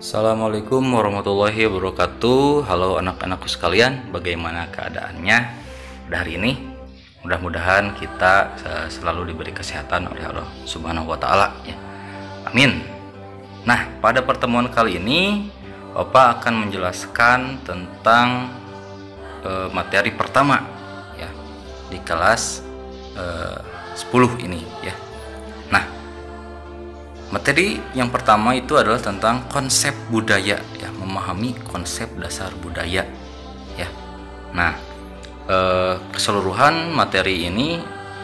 Assalamualaikum warahmatullahi wabarakatuh. Halo anak-anakku sekalian, bagaimana keadaannya pada hari ini? Mudah-mudahan kita selalu diberi kesehatan oleh Allah Subhanahu wa taala ya. Amin. Nah, pada pertemuan kali ini Bapak akan menjelaskan tentang materi pertama ya di kelas 10 ini ya. Nah, materi yang pertama itu adalah tentang konsep budaya ya, memahami konsep dasar budaya ya. Nah, keseluruhan materi ini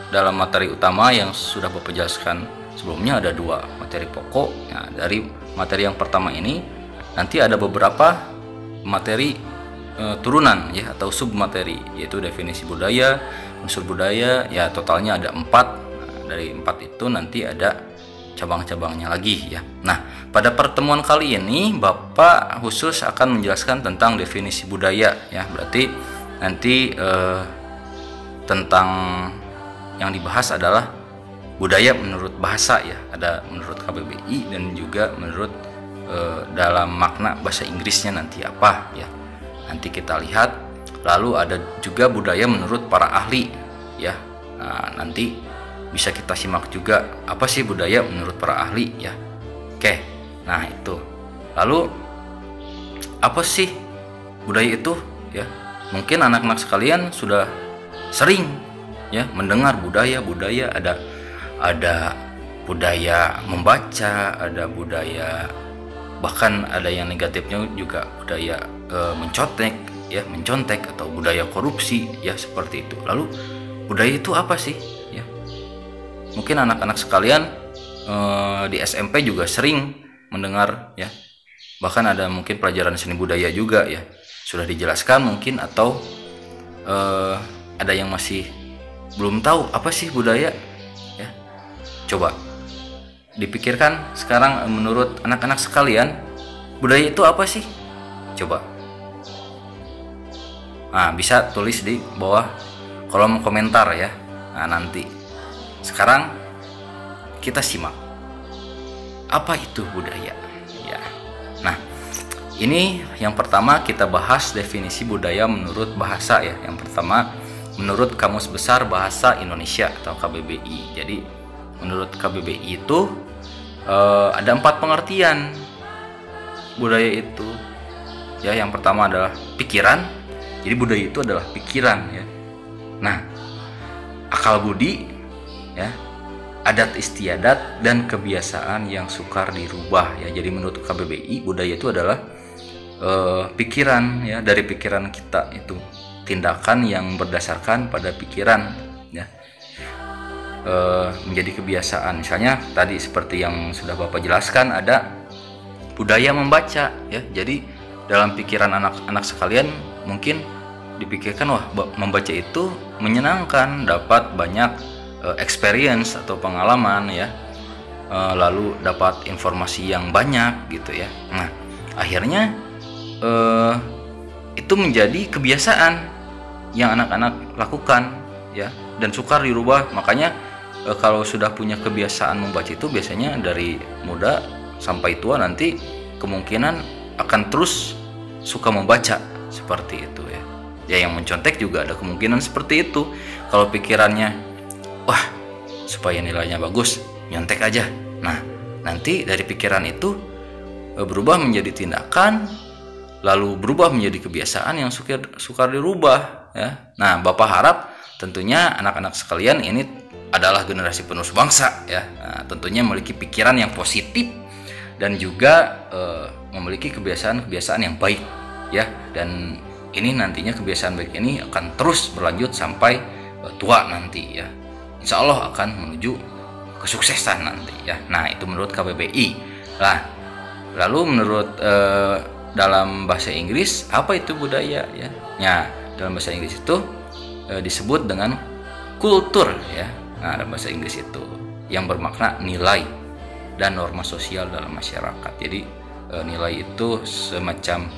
dalam materi utama yang sudah Bapak jelaskan sebelumnya ada dua materi pokok. Nah, dari materi yang pertama ini nanti ada beberapa materi turunan ya atau submateri, yaitu definisi budaya, unsur budaya ya, totalnya ada 4. Nah, dari 4 itu nanti ada cabang-cabangnya lagi ya. Nah, pada pertemuan kali ini Bapak khusus akan menjelaskan tentang definisi budaya ya. Berarti nanti tentang yang dibahas adalah budaya menurut bahasa ya. Ada menurut KBBI dan juga menurut dalam makna bahasa Inggrisnya nanti apa ya. Nanti kita lihat. Lalu ada juga budaya menurut para ahli ya. Nah, nanti bisa kita simak juga apa sih budaya menurut para ahli ya. Oke, nah itu. Lalu apa sih budaya itu ya? Mungkin anak-anak sekalian sudah sering ya mendengar budaya ada budaya membaca, ada budaya, bahkan ada yang negatifnya juga budaya mencontek atau budaya korupsi ya, seperti itu. Lalu budaya itu apa sih ya? Mungkin anak-anak sekalian di SMP juga sering mendengar ya, bahkan ada mungkin pelajaran seni budaya juga ya, sudah dijelaskan mungkin, atau ada yang masih belum tahu apa sih budaya ya. Coba dipikirkan sekarang, menurut anak-anak sekalian budaya itu apa sih? Coba bisa tulis di bawah kolom komentar ya. Nah, nanti sekarang kita simak apa itu budaya ya. Nah, ini yang pertama kita bahas definisi budaya menurut bahasa ya. Yang pertama menurut Kamus Besar Bahasa Indonesia atau KBBI. Jadi menurut KBBI itu ada 4 pengertian budaya itu ya. Yang pertama adalah pikiran. Jadi budaya itu adalah pikiran ya. Nah, akal budi ya, adat istiadat dan kebiasaan yang sukar dirubah ya. Jadi menurut KBBI budaya itu adalah pikiran ya, dari pikiran kita itu, tindakan yang berdasarkan pada pikiran ya, menjadi kebiasaan. Misalnya tadi seperti yang sudah Bapak jelaskan, ada budaya membaca ya. Jadi dalam pikiran anak-anak sekalian mungkin dipikirkan, wah, membaca itu menyenangkan, dapat banyak experience atau pengalaman ya, lalu dapat informasi yang banyak gitu ya. Nah, akhirnya itu menjadi kebiasaan yang anak-anak lakukan ya, dan sukar dirubah. Makanya kalau sudah punya kebiasaan membaca itu biasanya dari muda sampai tua nanti kemungkinan akan terus suka membaca, seperti itu ya. Ya, yang mencontek juga ada kemungkinan seperti itu. Kalau pikirannya, wah, supaya nilainya bagus, nyontek aja. Nah, nanti dari pikiran itu berubah menjadi tindakan, lalu berubah menjadi kebiasaan yang sukar dirubah ya. Nah, Bapak harap tentunya anak-anak sekalian ini adalah generasi penerus bangsa ya. Nah, tentunya memiliki pikiran yang positif dan juga memiliki kebiasaan-kebiasaan yang baik ya. Dan ini nantinya kebiasaan baik ini akan terus berlanjut sampai tua nanti ya. Insya Allah akan menuju kesuksesan nanti ya. Nah, itu menurut KBBI. Nah, lalu menurut dalam bahasa Inggris apa itu budaya ya? Ya, dalam bahasa Inggris itu disebut dengan kultur ya. Nah, dalam bahasa Inggris itu yang bermakna nilai dan norma sosial dalam masyarakat. Jadi nilai itu semacam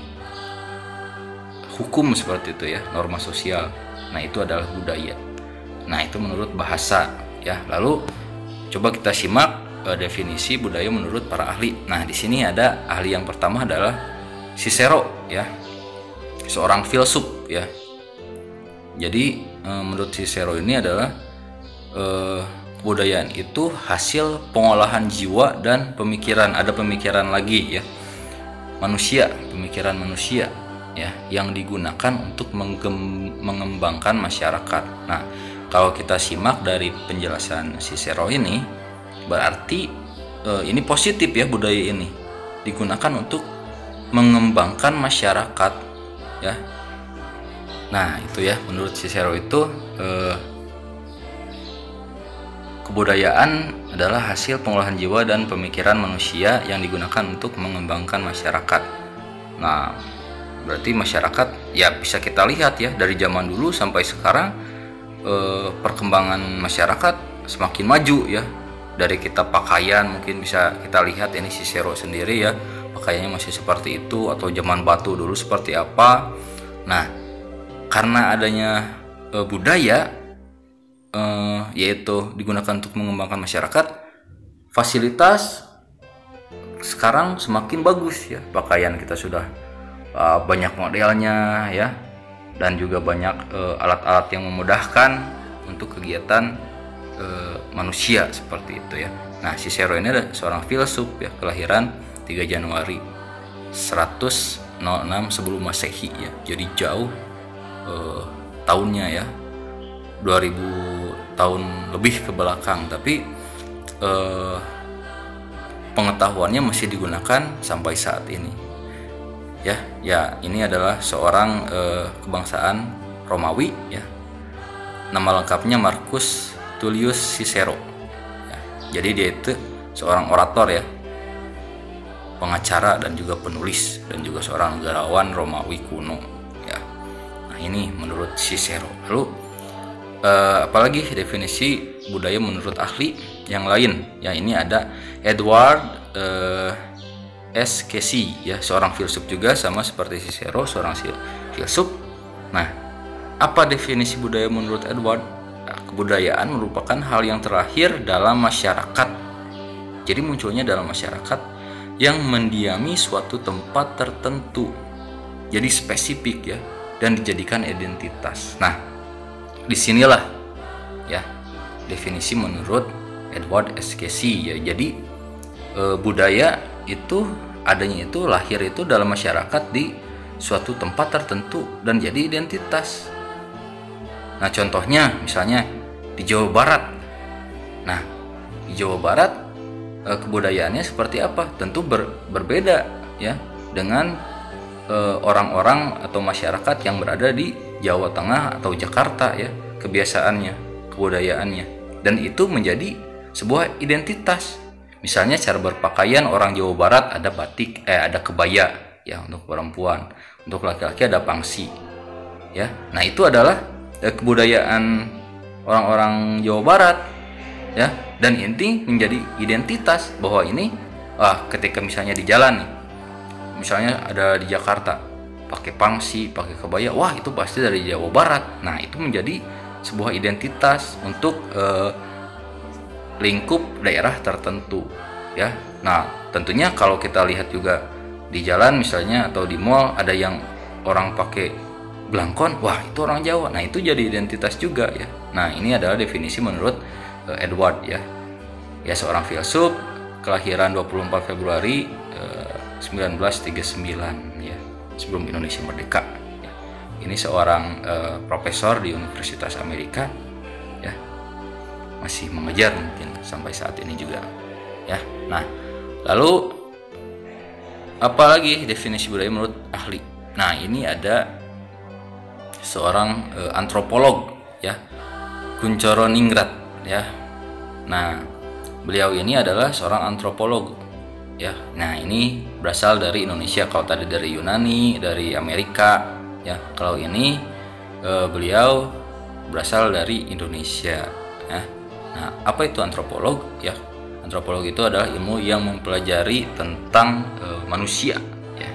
hukum seperti itu ya, norma sosial. Nah, itu adalah budaya. Nah, itu menurut bahasa ya. Lalu coba kita simak definisi budaya menurut para ahli. Nah, di sini ada ahli yang pertama adalah Cicero ya, seorang filsuf ya. Jadi menurut Cicero ini adalah kebudayaan itu hasil pengolahan jiwa dan pemikiran. Ada pemikiran lagi ya, manusia, pemikiran manusia ya, yang digunakan untuk mengembangkan masyarakat. Nah, kalau kita simak dari penjelasan Cicero ini, berarti ini positif ya, budaya ini digunakan untuk mengembangkan masyarakat ya. Nah, itu ya, menurut Cicero itu kebudayaan adalah hasil pengolahan jiwa dan pemikiran manusia yang digunakan untuk mengembangkan masyarakat. Nah, berarti masyarakat ya bisa kita lihat ya, dari zaman dulu sampai sekarang perkembangan masyarakat semakin maju ya. Dari kita pakaian mungkin bisa kita lihat, ini Cicero sendiri ya, pakaiannya masih seperti itu, atau zaman batu dulu seperti apa. Nah, karena adanya budaya yaitu digunakan untuk mengembangkan masyarakat, fasilitas sekarang semakin bagus ya. Pakaian kita sudah banyak modelnya ya, dan juga banyak alat-alat yang memudahkan untuk kegiatan manusia seperti itu ya. Nah, Cicero ini adalah seorang filsuf ya, kelahiran 3 Januari 106 sebelum Masehi ya. Jadi jauh tahunnya ya, 2000 tahun lebih ke belakang, tapi pengetahuannya masih digunakan sampai saat ini ya. Ini adalah seorang kebangsaan Romawi ya. Nama lengkapnya Marcus Tullius Cicero ya. Jadi dia itu seorang orator ya, pengacara dan juga penulis, dan juga seorang negarawan Romawi kuno ya. Nah, ini menurut Cicero. Lalu apalagi definisi budaya menurut ahli yang lain ya. Ini ada Edward S. Casey ya, seorang filsuf juga, sama seperti Cicero, seorang filsuf. Nah, apa definisi budaya menurut Edward? Kebudayaan merupakan hal yang terakhir dalam masyarakat. Jadi munculnya dalam masyarakat yang mendiami suatu tempat tertentu. Jadi spesifik ya, dan dijadikan identitas. Nah, disinilah ya definisi menurut Edward S. Casey ya. Jadi budaya itu adanya itu, lahir itu dalam masyarakat di suatu tempat tertentu dan jadi identitas. Nah, contohnya misalnya di Jawa Barat. Nah, di Jawa Barat kebudayaannya seperti apa? Tentu berbeda ya dengan orang-orang atau masyarakat yang berada di Jawa Tengah atau Jakarta ya, kebiasaannya, kebudayaannya, dan itu menjadi sebuah identitas. Misalnya cara berpakaian orang Jawa Barat ada batik, ada kebaya ya untuk perempuan, untuk laki-laki ada pangsi ya. Nah, itu adalah kebudayaan orang-orang Jawa Barat ya, dan inti menjadi identitas bahwa ini ketika misalnya di jalan nih, misalnya ada di Jakarta pakai pangsi, pakai kebaya, wah itu pasti dari Jawa Barat. Nah, itu menjadi sebuah identitas untuk lingkup daerah tertentu ya. Nah, tentunya kalau kita lihat juga di jalan misalnya atau di mall ada yang orang pakai belangkon, wah itu orang Jawa. Nah, itu jadi identitas juga ya. Nah, ini adalah definisi menurut Edward ya. Ya, seorang filsuf kelahiran 24 Februari 1939 ya, sebelum Indonesia merdeka ya. Ini seorang profesor di Universitas Amerika ya, masih mengejar mungkin sampai saat ini juga ya. Nah, lalu apalagi definisi budaya menurut ahli? Nah, ini ada seorang antropolog ya, Kuncoro Ningrat ya. Nah, beliau ini adalah seorang antropolog ya. Nah, ini berasal dari Indonesia. Kalau tadi dari Yunani, dari Amerika ya. Kalau ini beliau berasal dari Indonesia ya. Nah, apa itu antropolog ya? Antropolog itu adalah ilmu yang mempelajari tentang manusia ya.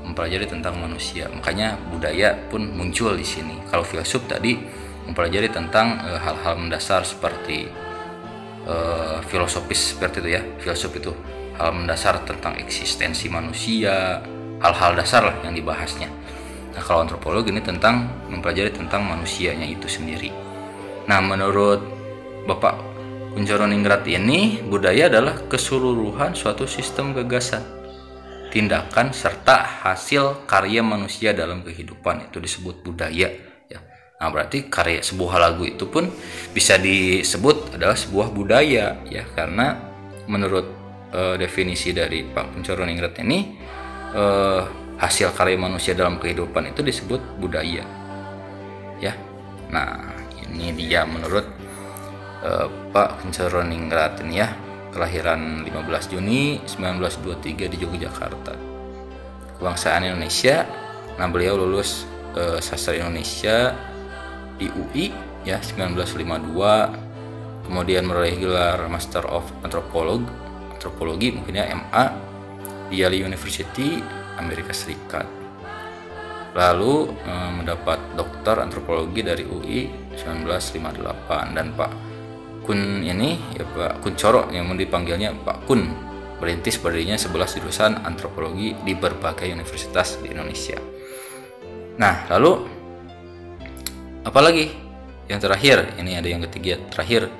Mempelajari tentang manusia. Makanya budaya pun muncul di sini. Kalau filsuf tadi mempelajari tentang hal-hal mendasar seperti filosofis seperti itu ya. Filosofi itu hal mendasar tentang eksistensi manusia, hal-hal dasar lah yang dibahasnya. Nah, kalau antropologi ini tentang mempelajari tentang manusianya itu sendiri. Nah, menurut Bapak Kuncoro Ningrat ini, budaya adalah keseluruhan suatu sistem gagasan, tindakan serta hasil karya manusia dalam kehidupan, itu disebut budaya ya. Nah, berarti karya sebuah lagu itu pun bisa disebut adalah sebuah budaya ya, karena menurut definisi dari Pak Kuncoro Ningrat ini, hasil karya manusia dalam kehidupan itu disebut budaya ya. Nah, ini dia menurut Pak Kuncoro Ningrat ini ya, kelahiran 15 Juni 1923 di Yogyakarta, kebangsaan Indonesia. Nah, beliau lulus sastra Indonesia di UI ya 1952, kemudian meraih gelar Master of Antropologi mungkin ya, MA di Yale University Amerika Serikat. Lalu mendapat doktor antropologi dari UI 1958. Dan Pak Kun ini ya, Pak Kuncoro yang dipanggilnya Pak Kun, merintis berdirinya 11 jurusan antropologi di berbagai universitas di Indonesia. Nah, lalu apalagi yang terakhir, ini ada yang ketiga terakhir,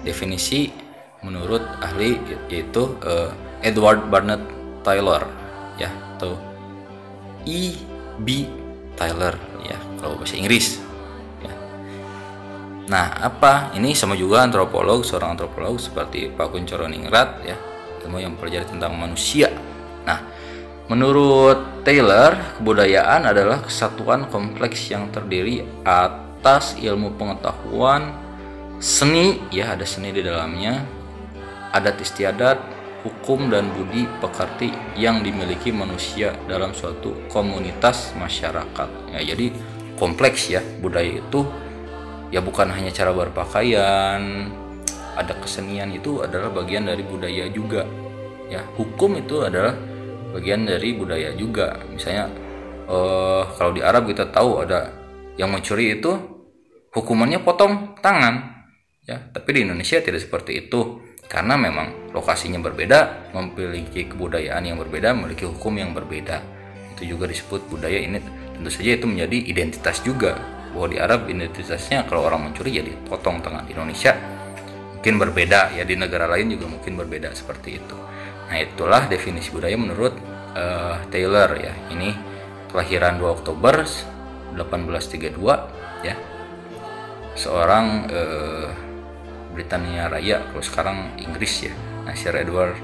definisi menurut ahli yaitu Edward Burnett Taylor ya, atau E.B. Taylor ya kalau bahasa Inggris ya. Nah, apa ini sama juga seorang antropolog seperti Pak Kuncoro Ningrat ya, ilmu yang mempelajari tentang manusia. Nah, menurut Taylor, kebudayaan adalah kesatuan kompleks yang terdiri atas ilmu pengetahuan, seni ya, ada seni di dalamnya, adat istiadat, hukum dan budi pekerti yang dimiliki manusia dalam suatu komunitas masyarakat. Ya, jadi kompleks ya, budaya itu ya bukan hanya cara berpakaian, ada kesenian itu adalah bagian dari budaya juga. Ya, hukum itu adalah bagian dari budaya juga. Misalnya kalau di Arab kita tahu ada yang mencuri itu hukumannya potong tangan. Ya, tapi di Indonesia tidak seperti itu, karena memang lokasinya berbeda, memiliki kebudayaan yang berbeda, memiliki hukum yang berbeda. Itu juga disebut budaya. Ini tentu saja itu menjadi identitas juga, bahwa di Arab identitasnya kalau orang mencuri ya dipotong tangan. Di Indonesia mungkin berbeda ya, di negara lain juga mungkin berbeda seperti itu. Nah, itulah definisi budaya menurut Taylor ya. Ini kelahiran 2 Oktober 1832 ya, seorang Britania Raya, kalau sekarang Inggris ya. Nah, Sir Edward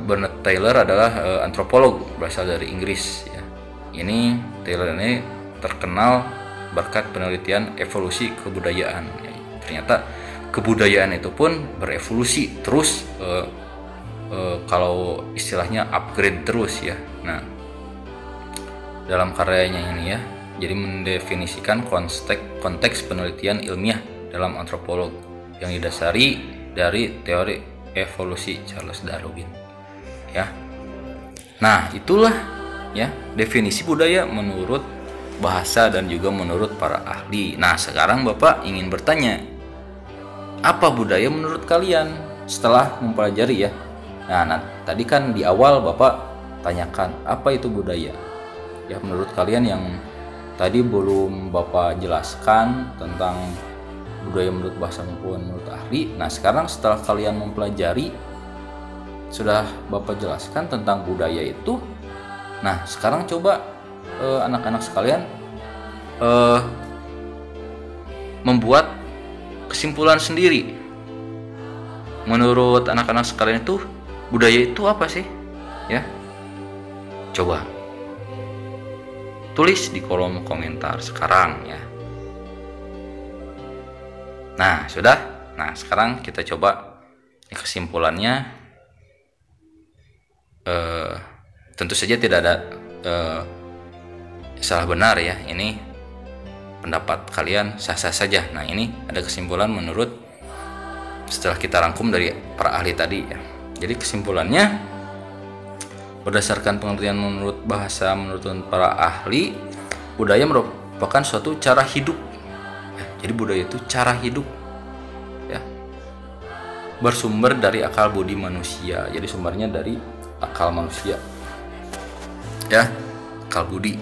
Burnett Taylor adalah antropolog berasal dari Inggris ya. Ini Taylor ini terkenal berkat penelitian evolusi kebudayaan ya. Ternyata kebudayaan itu pun berevolusi terus, kalau istilahnya upgrade terus ya. Nah, dalam karyanya ini ya, jadi mendefinisikan konteks penelitian ilmiah dalam antropolog yang didasari dari teori evolusi Charles Darwin ya. Nah, itulah ya definisi budaya menurut bahasa dan juga menurut para ahli. Nah, sekarang Bapak ingin bertanya, apa budaya menurut kalian setelah mempelajari ya? Nah, tadi kan di awal Bapak tanyakan apa itu budaya ya, menurut kalian yang tadi belum Bapak jelaskan tentang budaya menurut bahasa maupun menurut ahli. Nah, sekarang setelah kalian mempelajari, sudah Bapak jelaskan tentang budaya itu. Nah, sekarang coba anak-anak sekalian membuat kesimpulan sendiri. Menurut anak-anak sekalian itu budaya itu apa sih? Ya. Coba tulis di kolom komentar sekarang ya. Nah, sudah. Nah, sekarang kita coba kesimpulannya. Tentu saja tidak ada salah benar ya. Ini pendapat kalian sah-sah saja. Nah, ini ada kesimpulan menurut setelah kita rangkum dari para ahli tadi ya. Jadi kesimpulannya, berdasarkan pengertian menurut bahasa menurut para ahli, budaya merupakan suatu cara hidup. Jadi budaya itu cara hidup ya. bersumber dari akal budi manusia. Jadi sumbernya dari akal manusia, ya, akal budi.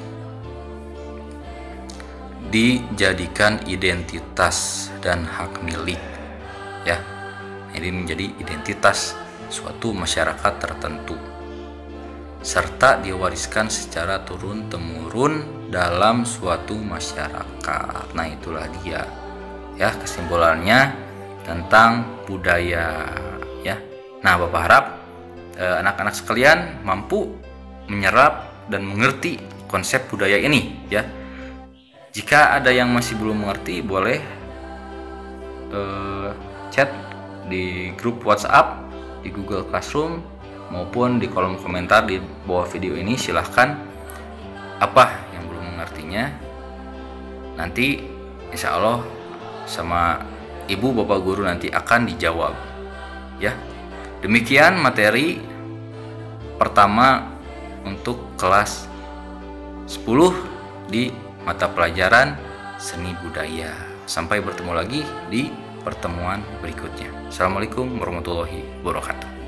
Dijadikan identitas dan hak milik, ya. Ini menjadi identitas suatu masyarakat tertentu, serta diwariskan secara turun-temurun dalam suatu masyarakat. Nah, itulah dia, ya, kesimpulannya tentang budaya, ya. Nah, Bapak harap anak-anak sekalian mampu menyerap dan mengerti konsep budaya ini, ya. Jika ada yang masih belum mengerti, boleh chat di grup WhatsApp, di Google Classroom, maupun di kolom komentar di bawah video ini. Silahkan apa yang belum mengertinya, nanti insya Allah sama ibu bapak guru nanti akan dijawab, ya. Demikian materi pertama untuk kelas 10 di mata pelajaran seni budaya. Sampai bertemu lagi di pertemuan berikutnya. Assalamualaikum warahmatullahi wabarakatuh.